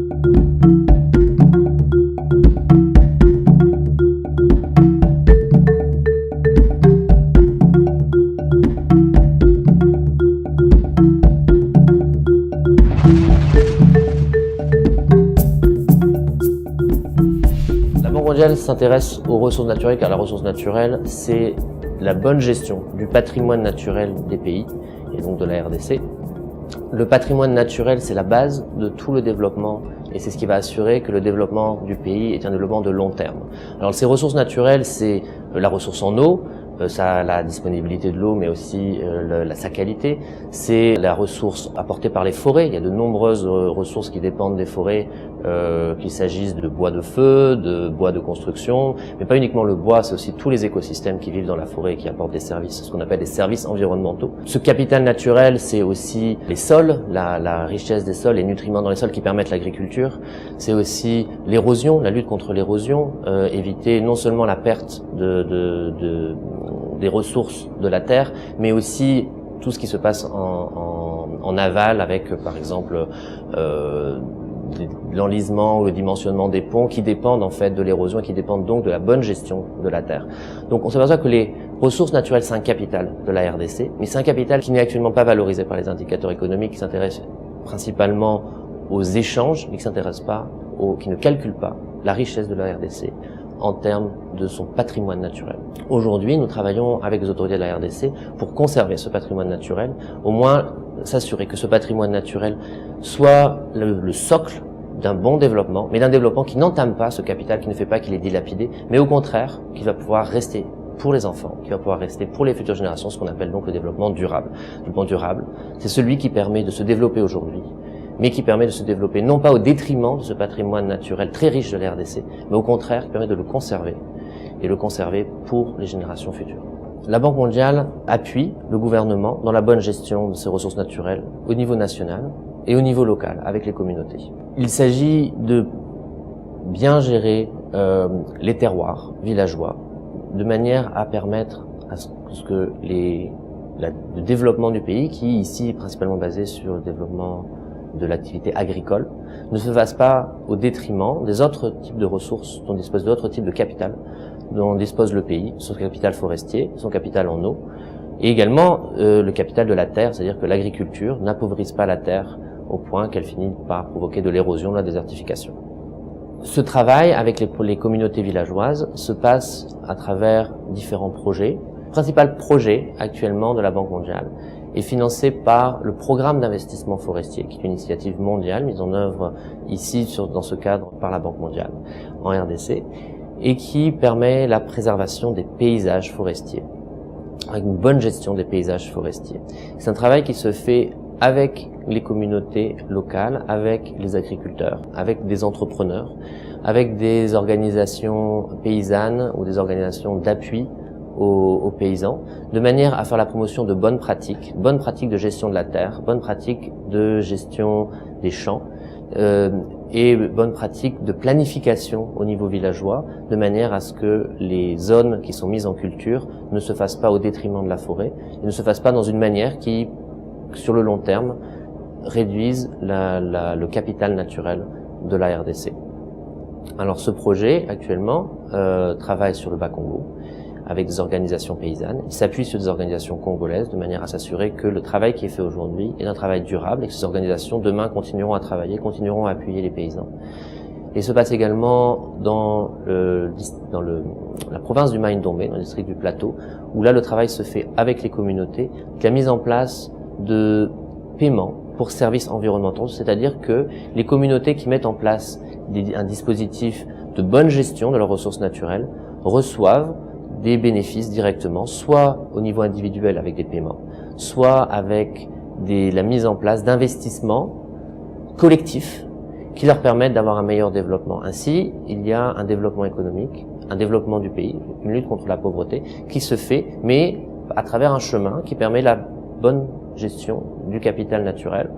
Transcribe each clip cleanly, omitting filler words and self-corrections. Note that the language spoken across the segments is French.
La Banque mondiale s'intéresse aux ressources naturelles car la ressource naturelle, c'est la bonne gestion du patrimoine naturel des pays et donc de la RDC. Le patrimoine naturel, c'est la base de tout le développement et c'est ce qui va assurer que le développement du pays est un développement de long terme. Alors ces ressources naturelles, c'est la ressource en eau, la disponibilité de l'eau, mais aussi sa qualité. C'est la ressource apportée par les forêts. Il y a de nombreuses ressources qui dépendent des forêts, qu'il s'agisse de bois de feu, de bois de construction, mais pas uniquement le bois, c'est aussi tous les écosystèmes qui vivent dans la forêt et qui apportent des services, ce qu'on appelle des services environnementaux. Ce capital naturel, c'est aussi les sols, la richesse des sols, les nutriments dans les sols qui permettent l'agriculture. C'est aussi l'érosion, la lutte contre l'érosion, éviter non seulement la perte des ressources de la terre, mais aussi tout ce qui se passe en aval avec, par exemple, l'enlisement ou le dimensionnement des ponts qui dépendent en fait de l'érosion et qui dépendent donc de la bonne gestion de la terre. Donc on s'aperçoit que les ressources naturelles, c'est un capital de la RDC, mais c'est un capital qui n'est actuellement pas valorisé par les indicateurs économiques, qui s'intéressent principalement aux échanges, mais qui ne calculent pas la richesse de la RDC en termes de son patrimoine naturel. Aujourd'hui, nous travaillons avec les autorités de la RDC pour conserver ce patrimoine naturel, au moins s'assurer que ce patrimoine naturel soit le socle d'un bon développement, mais d'un développement qui n'entame pas ce capital, qui ne fait pas qu'il est dilapidé, mais au contraire, qui va pouvoir rester pour les enfants, qui va pouvoir rester pour les futures générations, ce qu'on appelle donc le développement durable. Le développement durable, c'est celui qui permet de se développer aujourd'hui, mais qui permet de se développer non pas au détriment de ce patrimoine naturel très riche de la RDC, mais au contraire qui permet de le conserver, et le conserver pour les générations futures. La Banque mondiale appuie le gouvernement dans la bonne gestion de ces ressources naturelles au niveau national et au niveau local, avec les communautés. Il s'agit de bien gérer les terroirs villageois, de manière à permettre à ce que le développement du pays, qui ici est principalement basé sur le développement de l'activité agricole, ne se fasse pas au détriment des autres types de ressources dont dispose d'autres types de capital dont dispose le pays, son capital forestier, son capital en eau, et également le capital de la terre, c'est-à-dire que l'agriculture n'appauvrisse pas la terre au point qu'elle finit par provoquer de l'érosion, de la désertification. Ce travail avec les communautés villageoises se passe à travers différents projets. Le principal projet actuellement de la Banque mondiale est financé par le programme d'investissement forestier, qui est une initiative mondiale mise en œuvre ici dans ce cadre par la Banque mondiale en RDC, et qui permet la préservation des paysages forestiers, avec une bonne gestion des paysages forestiers. C'est un travail qui se fait avec les communautés locales, avec les agriculteurs, avec des entrepreneurs, avec des organisations paysannes ou des organisations d'appui aux paysans, de manière à faire la promotion de bonnes pratiques de gestion de la terre, bonnes pratiques de gestion des champs, et bonnes pratiques de planification au niveau villageois, de manière à ce que les zones qui sont mises en culture ne se fassent pas au détriment de la forêt, et ne se fassent pas dans une manière qui, sur le long terme, réduise le capital naturel de la RDC. Alors ce projet, actuellement, travaille sur le Bas-Congo, avec des organisations paysannes. Il s'appuie sur des organisations congolaises de manière à s'assurer que le travail qui est fait aujourd'hui est un travail durable et que ces organisations demain continueront à travailler, continueront à appuyer les paysans. Et se passe également dans la province du Mai-Ndombe, dans le district du Plateau, où là le travail se fait avec les communautés, qui a mis en place de paiements pour services environnementaux, c'est-à-dire que les communautés qui mettent en place un dispositif de bonne gestion de leurs ressources naturelles reçoivent des bénéfices directement, soit au niveau individuel avec des paiements, soit avec la mise en place d'investissements collectifs qui leur permettent d'avoir un meilleur développement. Ainsi, il y a un développement économique, un développement du pays, une lutte contre la pauvreté qui se fait, mais à travers un chemin qui permet la bonne gestion du capital naturel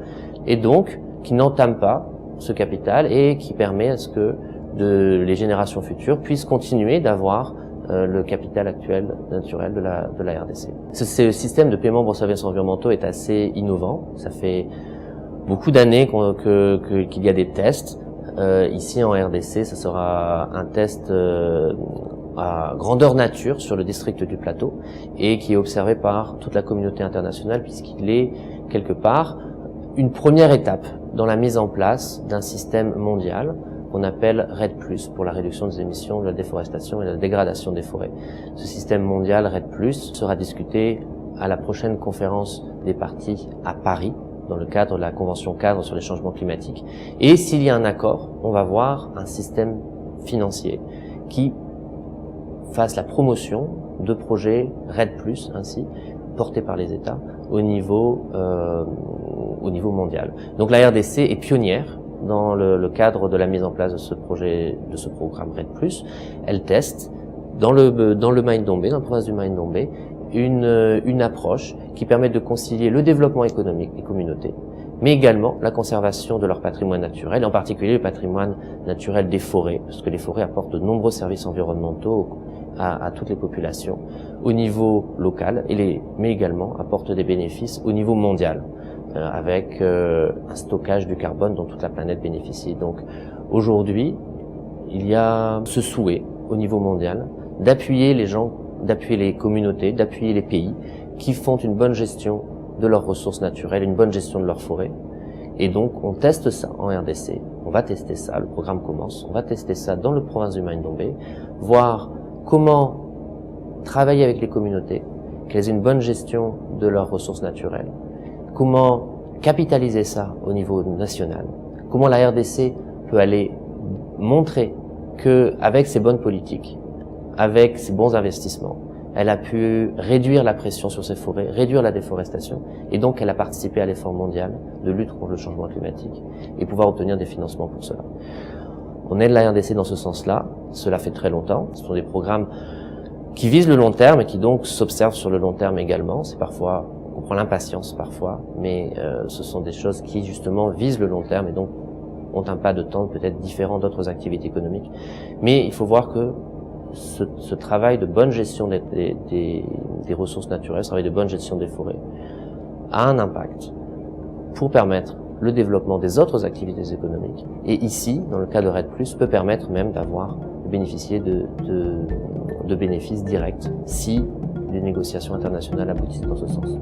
et donc qui n'entame pas ce capital et qui permet à ce que les générations futures puissent continuer d'avoir le capital actuel naturel de la RDC. Ce système de paiement pour services environnementaux est assez innovant. Ça fait beaucoup d'années qu'il y a des tests. Ici en RDC, ce sera un test à grandeur nature sur le district du Plateau et qui est observé par toute la communauté internationale puisqu'il est quelque part une première étape dans la mise en place d'un système mondial qu'on appelle REDD+, pour la réduction des émissions de la déforestation et de la dégradation des forêts. Ce système mondial REDD+, sera discuté à la prochaine conférence des parties à Paris, dans le cadre de la Convention cadre sur les changements climatiques. Et s'il y a un accord, on va voir un système financier qui fasse la promotion de projets REDD+, ainsi, portés par les États, au niveau mondial. Donc la RDC est pionnière dans le cadre de la mise en place de ce projet, de ce programme REDD+. Elle teste dans le Maine-Dombé, dans la province du Maine-Dombé, une approche qui permet de concilier le développement économique des communautés, mais également la conservation de leur patrimoine naturel, et en particulier le patrimoine naturel des forêts, parce que les forêts apportent de nombreux services environnementaux à toutes les populations au niveau local, mais également apportent des bénéfices au niveau mondial, avec un stockage du carbone dont toute la planète bénéficie. Donc aujourd'hui, il y a ce souhait au niveau mondial d'appuyer les gens, d'appuyer les communautés, d'appuyer les pays qui font une bonne gestion de leurs ressources naturelles, une bonne gestion de leurs forêts. Et donc, on teste ça en RDC. On va tester ça, le programme commence. On va tester ça dans le province du Maine-Dombé, voir comment travailler avec les communautés, qu'elles aient une bonne gestion de leurs ressources naturelles, comment capitaliser ça au niveau national, comment la RDC peut aller montrer que avec ses bonnes politiques, avec ses bons investissements, elle a pu réduire la pression sur ses forêts, réduire la déforestation, et donc elle a participé à l'effort mondial de lutte contre le changement climatique et pouvoir obtenir des financements pour cela. On aide la RDC dans ce sens-là, cela fait très longtemps, ce sont des programmes qui visent le long terme et qui donc s'observent sur le long terme également. C'est parfois, on comprend l'impatience parfois, mais ce sont des choses qui justement visent le long terme et donc ont un pas de temps peut-être différent d'autres activités économiques. Mais il faut voir que ce travail de bonne gestion des ressources naturelles, ce travail de bonne gestion des forêts, a un impact pour permettre le développement des autres activités économiques. Et ici, dans le cas de REDD+, peut permettre même de bénéficier de bénéfices directs si les négociations internationales aboutissent dans ce sens.